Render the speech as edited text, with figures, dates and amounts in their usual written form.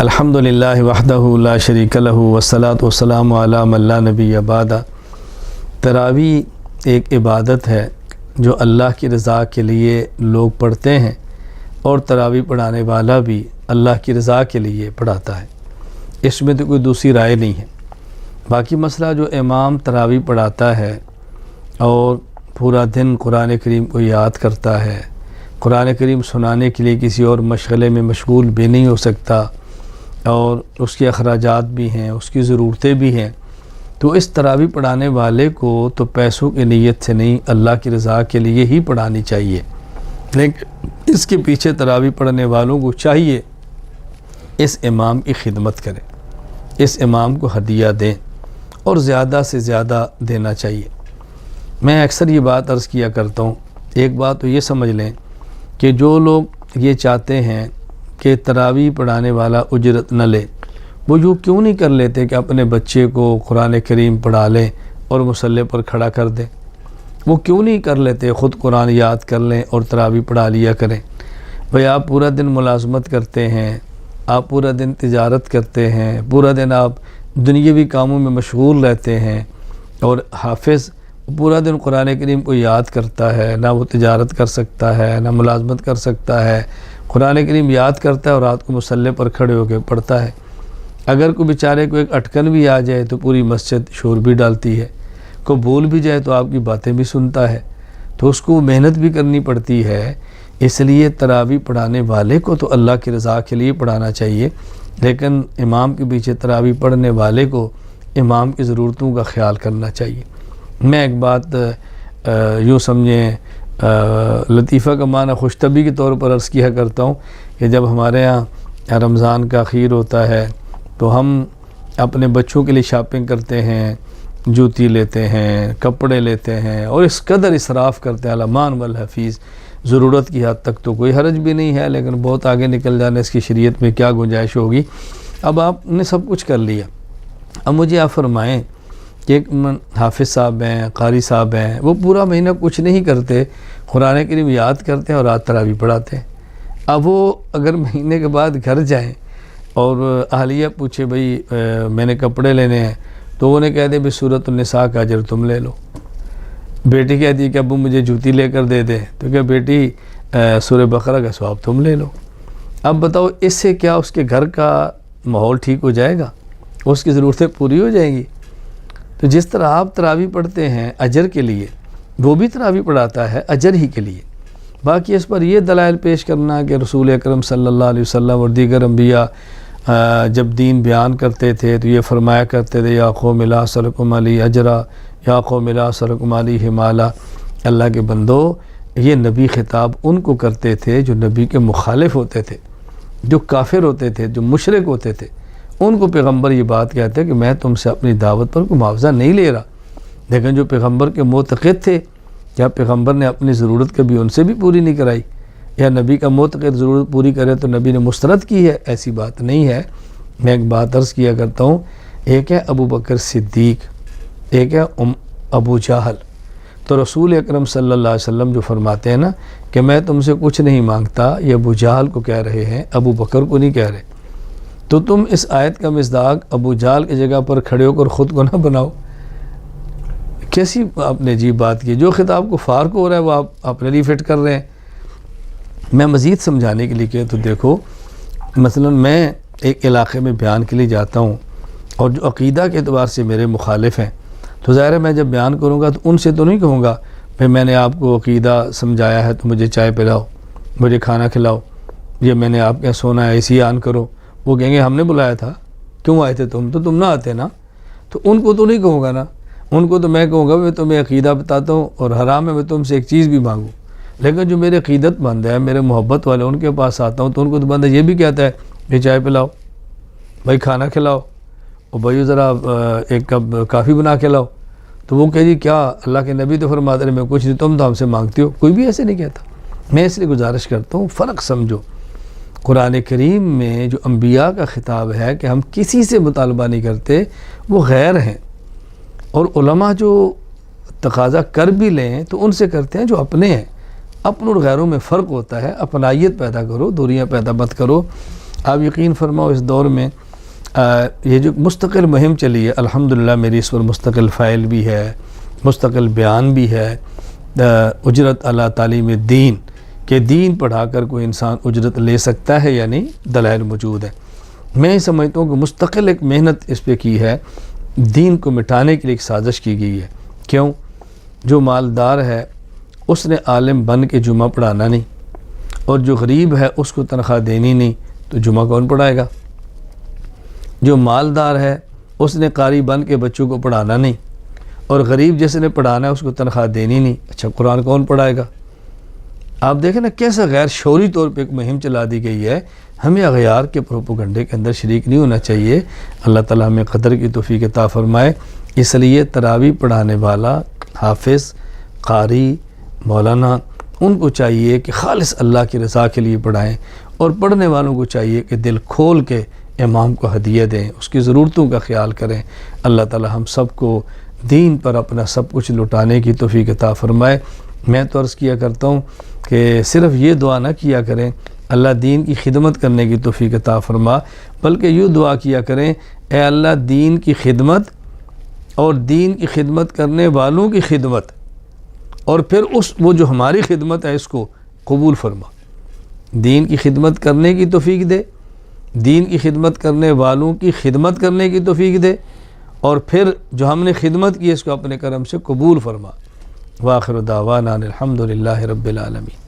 الحمدللہ وحدہ لا شریک لہ والصلاۃ والسلام علی من لا نبی بعدہ۔ تراویح ایک عبادت ہے جو اللہ کی رضا کے لیے لوگ پڑھتے ہیں، اور تراویح پڑھانے والا بھی اللہ کی رضا کے لیے پڑھاتا ہے، اس میں تو کوئی دوسری رائے نہیں ہے۔ باقی مسئلہ جو امام تراویح پڑھاتا ہے اور پورا دن قرآن کریم کو یاد کرتا ہے، قرآن کریم سنانے کے لیے کسی اور مشغلے میں مشغول بھی نہیں ہو سکتا، اور اس کے اخراجات بھی ہیں، اس کی ضرورتیں بھی ہیں، تو اس تراویح پڑھانے والے کو تو پیسوں کی نیت سے نہیں، اللہ کی رضا کے لیے ہی پڑھانی چاہیے۔ لیکن اس کے پیچھے تراویح پڑھنے والوں کو چاہیے اس امام کی خدمت کریں، اس امام کو ہدیہ دیں، اور زیادہ سے زیادہ دینا چاہیے۔ میں اکثر یہ بات عرض کیا کرتا ہوں، ایک بات تو یہ سمجھ لیں کہ جو لوگ یہ چاہتے ہیں کہ تراویح پڑھانے والا اجرت نہ لے، وہ یوں کیوں نہیں کر لیتے کہ اپنے بچے کو قرآن کریم پڑھا لیں اور مصلی پر کھڑا کر دیں؟ وہ کیوں نہیں کر لیتے خود قرآن یاد کر لیں اور تراویح پڑھا لیا کریں؟ بھئی آپ پورا دن ملازمت کرتے ہیں، آپ پورا دن تجارت کرتے ہیں، پورا دن آپ دنیاوی کاموں میں مشغول رہتے ہیں، اور حافظ پورا دن قرآن کریم کو یاد کرتا ہے، نہ وہ تجارت کر سکتا ہے، نہ ملازمت کر سکتا ہے، قرآن کریم یاد کرتا ہے اور رات کو مصلی پر کھڑے ہو کے پڑھتا ہے۔ اگر کوئی بیچارے کو ایک اٹکن بھی آ جائے تو پوری مسجد شور بھی ڈالتی ہے، کوئی بول بھی جائے تو آپ کی باتیں بھی سنتا ہے، تو اس کو محنت بھی کرنی پڑتی ہے۔ اس لیے تراویح پڑھانے والے کو تو اللہ کی رضا کے لیے پڑھانا چاہیے، لیکن امام کے پیچھے تراویح پڑھنے والے کو امام کی ضرورتوں کا خیال کرنا چاہیے۔ میں ایک بات یوں سمجھیں لطیفہ کا معنی خوش طبعی کے طور پر عرض کیا کرتا ہوں کہ جب ہمارے ہاں رمضان کا اخیر ہوتا ہے تو ہم اپنے بچوں کے لیے شاپنگ کرتے ہیں، جوتی لیتے ہیں، کپڑے لیتے ہیں، اور اس قدر اسراف کرتے ہیں الامان والحفیظ، ضرورت کی حد تک تو کوئی حرج بھی نہیں ہے، لیکن بہت آگے نکل جانے اس کی شریعت میں کیا گنجائش ہوگی۔ اب آپ نے سب کچھ کر لیا، اب مجھے آپ فرمائیں کہ ایک حافظ صاحب ہیں، قاری صاحب ہیں، وہ پورا مہینہ کچھ نہیں کرتے، قرآن کریم یاد کرتے ہیں اور رات تراویح پڑھاتے ہیں۔ اب وہ اگر مہینے کے بعد گھر جائیں اور اہلیہ پوچھے بھئی میں نے کپڑے لینے ہیں، تو وہ نے کہہ دے بھئی سورۃ النساء کا اجر تم لے لو۔ بیٹی کہتی ہے کہ ابو مجھے جوتی لے کر دے دے، تو کہ بیٹی سورہ بقرہ کا ثواب تم لے لو۔ اب بتاؤ اس سے کیا اس کے گھر کا ماحول ٹھیک ہو جائے گا؟ اس کی ضرورتیں پوری ہو جائیں گی؟ تو جس طرح آپ تراویح پڑھتے ہیں اجر کے لیے، وہ بھی تراویح پڑھاتا ہے اجر ہی کے لیے۔ باقی اس پر یہ دلائل پیش کرنا کہ رسول اکرم صلی اللہ علیہ وسلم اور دیگر انبیاء جب دین بیان کرتے تھے تو یہ فرمایا کرتے تھے یا قوم لا اسألکم علیہ اجرا یا قوم لا اسألکم علیہ مالا، اللہ کے بندو یہ نبی خطاب ان کو کرتے تھے جو نبی کے مخالف ہوتے تھے، جو کافر ہوتے تھے، جو مشرک ہوتے تھے، ان کو پیغمبر یہ بات کہتے ہیں کہ میں تم سے اپنی دعوت پر کوئی معاوضہ نہیں لے رہا۔ لیکن جو پیغمبر کے معتقد تھے، کیا پیغمبر نے اپنی ضرورت کبھی ان سے بھی پوری نہیں کرائی؟ یا نبی کا معتقد ضرورت پوری کرے تو نبی نے مسترد کی ہے؟ ایسی بات نہیں ہے۔ میں ایک بات عرض کیا کرتا ہوں، ایک ہے ابو بکر صدیق، ایک ہے ابو جہل۔ تو رسول اکرم صلی اللہ علیہ وسلم جو فرماتے ہیں نا کہ میں تم سے کچھ نہیں مانگتا، یہ ابو جہل کو کہہ رہے ہیں، ابو بکر کو نہیں کہہ رہے۔ تو تم اس آیت کا مصداق ابو جہل کی جگہ پر کھڑے ہو کر خود کو نہ بناؤ۔ کیسی آپ نے عجیب بات کی؟ جو خطاب کو فارق ہو رہا ہے وہ آپ اپنے لیے فٹ کر رہے ہیں۔ میں مزید سمجھانے کے لیے کہ تو دیکھو، مثلا میں ایک علاقے میں بیان کے لیے جاتا ہوں، اور جو عقیدہ کے اعتبار سے میرے مخالف ہیں، تو ظاہر ہے میں جب بیان کروں گا تو ان سے تو نہیں کہوں گا بھئی میں نے آپ کو عقیدہ سمجھایا ہے تو مجھے چائے پلاؤ، مجھے کھانا کھلاؤ، یا میں نے آپ کے سونا ہے اسی آن کرو۔ وہ کہیں گے ہم نے بلایا تھا، کیوں آئے تھے تم نہ آتے نا۔ تو ان کو تو نہیں کہوں گا نا، ان کو تو میں کہوں گا میں تمہیں عقیدہ بتاتا ہوں اور حرام ہے میں تم سے ایک چیز بھی مانگوں۔ لیکن جو میرے عقیدت مند ہے، میرے محبت والے، ان کے پاس آتا ہوں تو ان کو تو بندہ یہ بھی کہتا ہے کہ چائے پلاؤ، بھائی کھانا کھلاؤ، اور بھائی ذرا ایک کپ کافی بنا کے لاؤ۔ تو وہ کہہ جی کیا اللہ کے نبی تو فرماتے ہیں میں کچھ نہیں، تم تو ہم سے مانگتے ہو۔ کوئی بھی ایسے نہیں کہتا۔ میں اس لیے گزارش کرتا ہوں فرق سمجھو۔ قرآن کریم میں جو انبیاء کا خطاب ہے کہ ہم کسی سے مطالبہ نہیں کرتے، وہ غیر ہیں، اور علماء جو تقاضا کر بھی لیں تو ان سے کرتے ہیں جو اپنے ہیں۔ اپن اور غیروں میں فرق ہوتا ہے، اپنائیت پیدا کرو، دوریاں پیدا مت کرو۔ آپ یقین فرماؤ اس دور میں یہ جو مستقل مہم چلی ہے، الحمدللہ میری اس پر مستقل فائل بھی ہے، مستقل بیان بھی ہے، اجرت علی تعلیم دین کہ دین پڑھا کر کوئی انسان اجرت لے سکتا ہے یا نہیں، دلائل موجود ہیں۔ میں سمجھتا ہوں کہ مستقل ایک محنت اس پہ کی ہے، دین کو مٹانے کے لیے ایک سازش کی گئی ہے۔ کیوں؟ جو مالدار ہے اس نے عالم بن کے جمعہ پڑھانا نہیں، اور جو غریب ہے اس کو تنخواہ دینی نہیں، تو جمعہ کون پڑھائے گا؟ جو مالدار ہے اس نے قاری بن کے بچوں کو پڑھانا نہیں، اور غریب جس نے پڑھانا ہے اس کو تنخواہ دینی نہیں، اچھا قرآن کون پڑھائے گا؟ آپ دیکھیں نا کیسا غیر شعوری طور پہ ایک مہم چلا دی گئی ہے۔ ہمیں اغیار کے پروپیگنڈے کے اندر شریک نہیں ہونا چاہیے۔ اللہ تعالیٰ ہمیں قدر کی توفیق عطا فرمائے۔ اس لیے تراویح پڑھانے والا، حافظ، قاری، مولانا، ان کو چاہیے کہ خالص اللہ کی رضا کے لیے پڑھائیں، اور پڑھنے والوں کو چاہیے کہ دل کھول کے امام کو ہدیہ دیں، اس کی ضرورتوں کا خیال کریں۔ اللہ تعالیٰ ہم سب کو دین پر اپنا سب کچھ لٹانے کی توفیق عطا فرمائے۔ میں تو عرض کیا کرتا ہوں کہ صرف یہ دعا نہ کیا کریں اللہ دین کی خدمت کرنے کی توفیق عطا فرما، بلکہ یہ دعا کیا کریں اے اللہ دین کی خدمت اور دین کی خدمت کرنے والوں کی خدمت، اور پھر وہ جو ہماری خدمت ہے اس کو قبول فرما۔ دین کی خدمت کرنے کی توفیق دے، دین کی خدمت کرنے والوں کی خدمت کرنے کی توفیق دے، اور پھر جو ہم نے خدمت کی اس کو اپنے کرم سے قبول فرما۔ وآخر دعوانا الحمدللہ رب العالمین۔